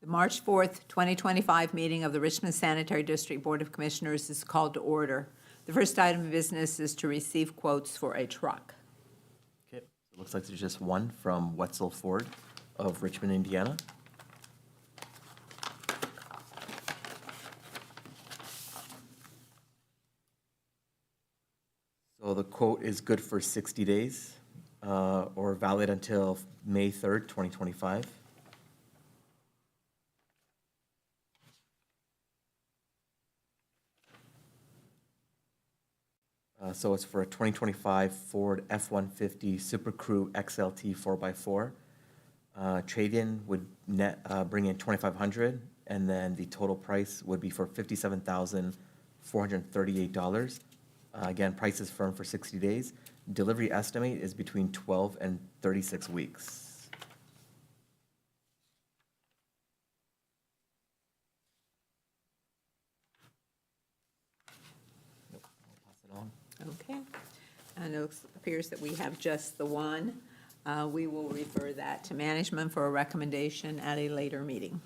The March 4th, 2025 meeting of the Richmond Sanitary District Board of Commissioners is called to order. The first item of business is to receive quotes for a truck. Okay, it looks like there's just one from Wetzel Ford of Richmond, Indiana. So the quote is good for 60 days or valid until May 3rd, 2025. So it's for a 2025 Ford F-150 Super Crew XLT 4x4. Trade-in would net bring in $2,500, and then the total price would be for $57,438. Again, price is firm for 60 days. Delivery estimate is between 12 and 36 weeks. I'll pass it on. Okay. And it appears that we have just the one. We will refer that to management for a recommendation at a later meeting.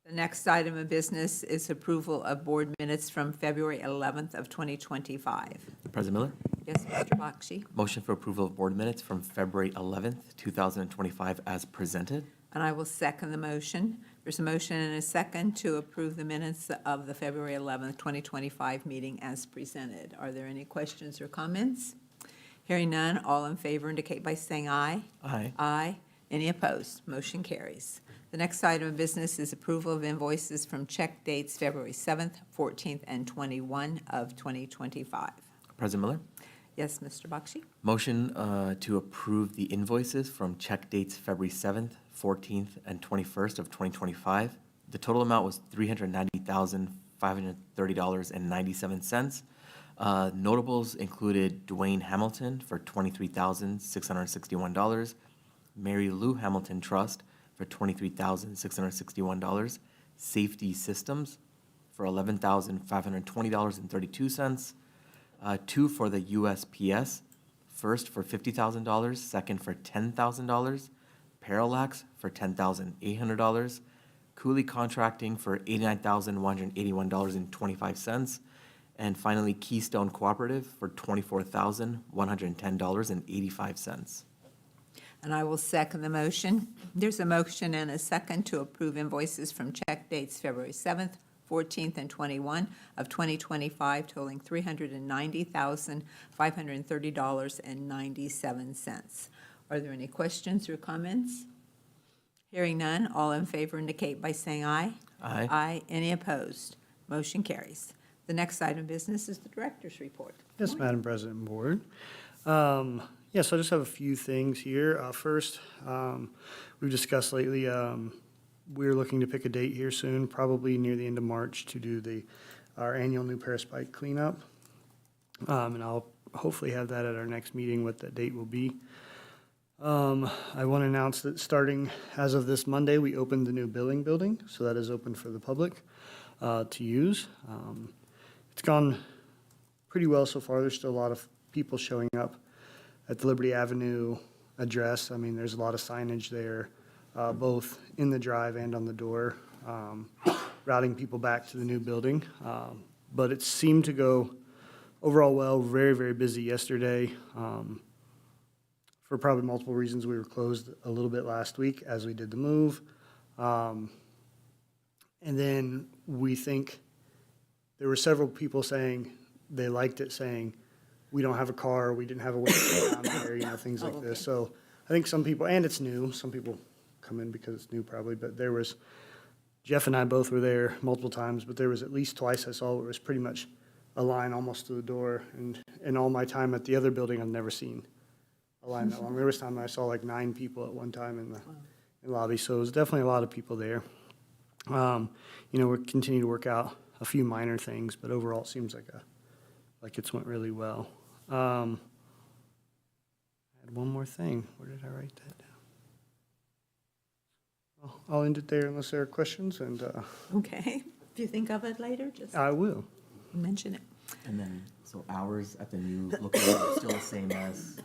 The next item of business is approval of board minutes from February 11th of 2025. President Miller? Yes, Mr. Bakshi? Motion for approval of board minutes from February 11th, 2025 as presented. And I will second the motion. There's a motion and a second to approve the minutes of the February 11th, 2025 meeting as presented. Are there any questions or comments? Hearing none, all in favor indicate by saying aye. Aye. Aye. Any opposed? Motion carries. The next item of business is approval of invoices from check dates February 7th, 14th, and 21 of 2025. President Miller? Yes, Mr. Bakshi? Motion to approve the invoices from check dates February 7th, 14th, and 21st of 2025. The total amount was $390,530.97. Notables included Dwayne Hamilton for $23,661, Mary Lou Hamilton Trust for $23,661, Safety Systems for $11,520.32, two for the USPS, first for $50,000, second for $10,000, Parallax for $10,800, Cooley Contracting for $89,181.25, and finally Keystone Cooperative for $24,110.85. And I will second the motion. There's a motion and a second to approve invoices from check dates February 7th, 14th, and 21 of 2025 totaling $390,530.97. Are there any questions or comments? Hearing none, all in favor indicate by saying aye. Aye. Aye. Any opposed? Motion carries. The next item of business is the director's report. Yes, Madam President and Board. Yes, I just have a few things here. First, we've discussed lately, we're looking to pick a date here soon, probably near the end of March, to do our annual New Paris Bike cleanup. And I'll hopefully have that at our next meeting, what that date will be. I want to announce that starting as of this Monday, we opened the new billing building, so that is open for the public to use. It's gone pretty well so far. There's still a lot of people showing up at the Liberty Avenue address. I mean, there's a lot of signage there, both in the drive and on the door, routing people back to the new building. But it seemed to go overall well, very, very busy yesterday. For probably multiple reasons, we were closed a little bit last week as we did the move. And then we think there were several people saying they liked it, saying, we don't have a car, we didn't have a way to get down there, things like this. So I think some people, and it's new, some people come in because it's new probably, but there was, Jeff and I both were there multiple times, but there was at least twice I saw where it was pretty much a line almost to the door. And in all my time at the other building, I've never seen a line that long. There was time I saw like 9 people at one time in the lobby, so it was definitely a lot of people there. We're continuing to work out a few minor things, but overall it seems like it's went really well. I had one more thing. Where did I write that down? Well, I'll end it there unless there are questions. And Okay. If you think of it later, just I will mention it. And then, so hours at the new location are still the same as?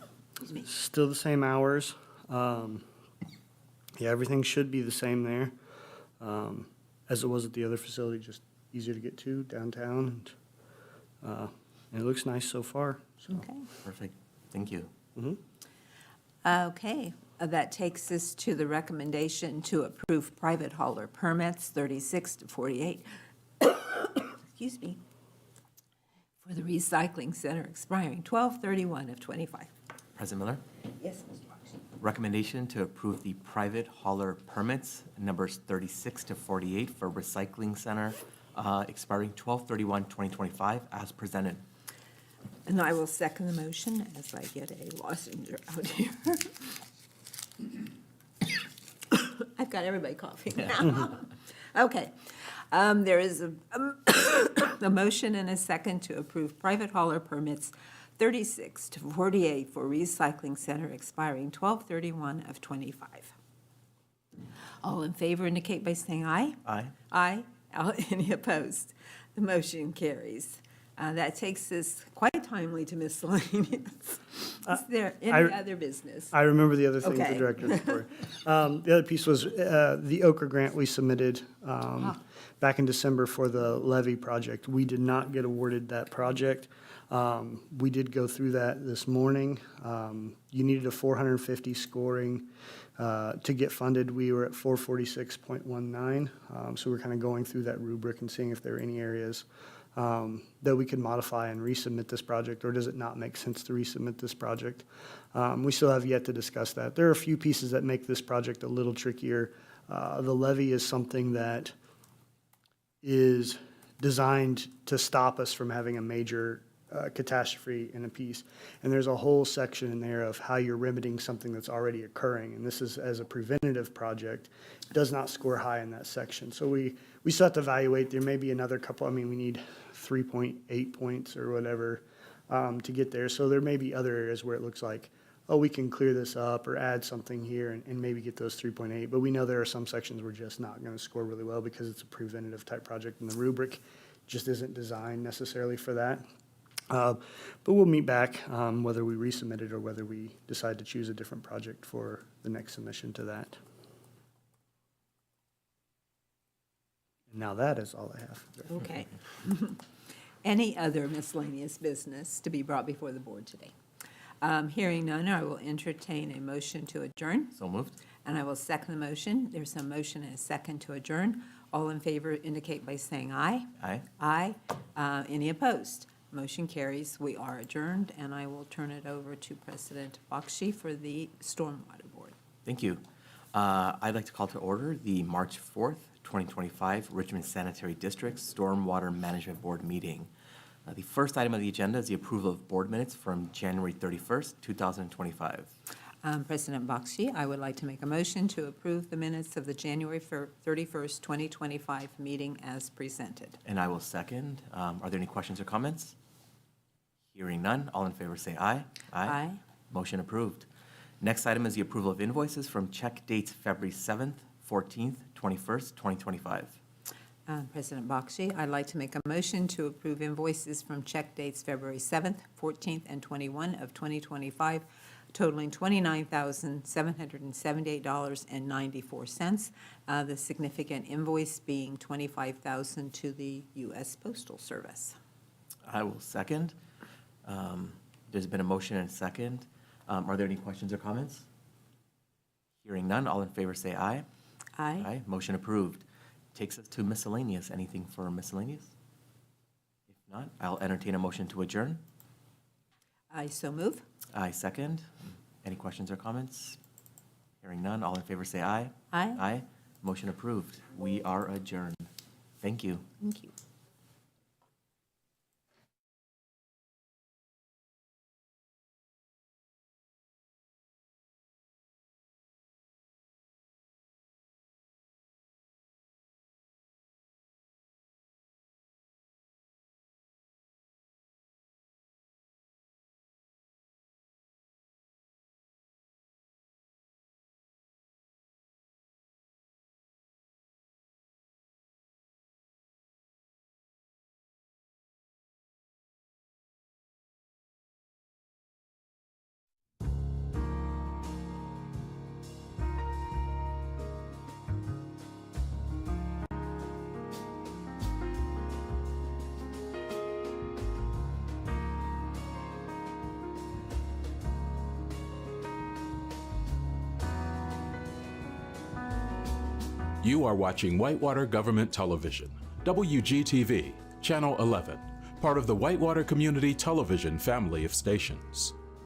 Still the same hours. Yeah, everything should be the same there. as it was at the other facility, just easier to get to downtown. And it looks nice so far, so. Okay. Perfect. Thank you. Okay, that takes us to the recommendation to approve private hauler permits, 36 to 48, excuse me, for the recycling center expiring 12/31 of '25. President Miller, Yes, Mr. Bakshi. recommendation to approve the private hauler permits, numbers 36 to 48 for recycling center, expiring 12/31/2025, as presented. And I will second the motion as I get a lozenge out here. I've got everybody coughing now. Okay. There is a motion and a second to approve private hauler permits 36 to 48 for recycling center expiring 12/31 of '25. All in favor indicate by saying aye. Aye. Aye. Any opposed? The motion carries. That takes us quite timely to miscellaneous. Is there any other business? I remember the other things the Okay. director report. The other piece was the Ochre grant we submitted back in December for the levee project. We did not get awarded that project. We did go through that this morning. You needed a 450 scoring to get funded. We were at 446.19. So we're kind of going through that rubric and seeing if there are any areas that we could modify and resubmit this project, or does it not make sense to resubmit this project? We still have yet to discuss that. There are a few pieces that make this project a little trickier. The levee is something that is designed to stop us from having a major catastrophe in a piece. And there's a whole section in there of how you're remedying something that's already occurring. And this is, as a preventative project, does not score high in that section. So we still have to evaluate. There may be another couple, we need 3.8 points or whatever to get there. So there may be other areas where it looks like, oh, we can clear this up or add something here and maybe get those 3.8. But we know there are some sections we're just not going to score really well because it's a preventative type project and the rubric just isn't designed necessarily for that. But we'll meet back, whether we resubmit it or whether we decide to choose a different project for the next submission to that. And now that is all I have. Okay. Any other miscellaneous business to be brought before the board today? Hearing none, I will entertain a motion to adjourn, So moved. and I will second the motion. There's a motion and a second to adjourn. All in favor indicate by saying aye. Aye. Aye. Any opposed? Motion carries. We are adjourned, and I will turn it over to President Bakshi for the Stormwater Board. Thank you. I'd like to call to order the March 4th, 2025 Richmond Sanitary District Stormwater Management Board meeting. The first item on the agenda is the approval of board minutes from January 31st, 2025. President Bakshi, I would like to make a motion to approve the minutes of the January 31st, 2025 meeting as presented. And I will second. Are there any questions or comments? Hearing none, all in favor say aye. Aye. Motion approved. Next item is the approval of invoices from check dates February 7th, 14th, 21st, 2025. President Bakshi, I'd like to make a motion to approve invoices from check dates February 7th, 14th, and 21 of 2025 totaling $29,778.94. The significant invoice being $25,000 to the U.S. Postal Service. I will second. There's been a motion and a second. Are there any questions or comments? Hearing none, all in favor say aye. Aye. Aye. Motion approved. Takes us to miscellaneous. Anything for miscellaneous? If not, I'll entertain a motion to adjourn. I so move. I second. Any questions or comments? Hearing none, all in favor say aye. Aye. Aye. Motion approved. We are adjourned. Thank you. Thank you. You are watching Whitewater Government Television, WGTV, Channel 11, part of the Whitewater Community Television family of stations.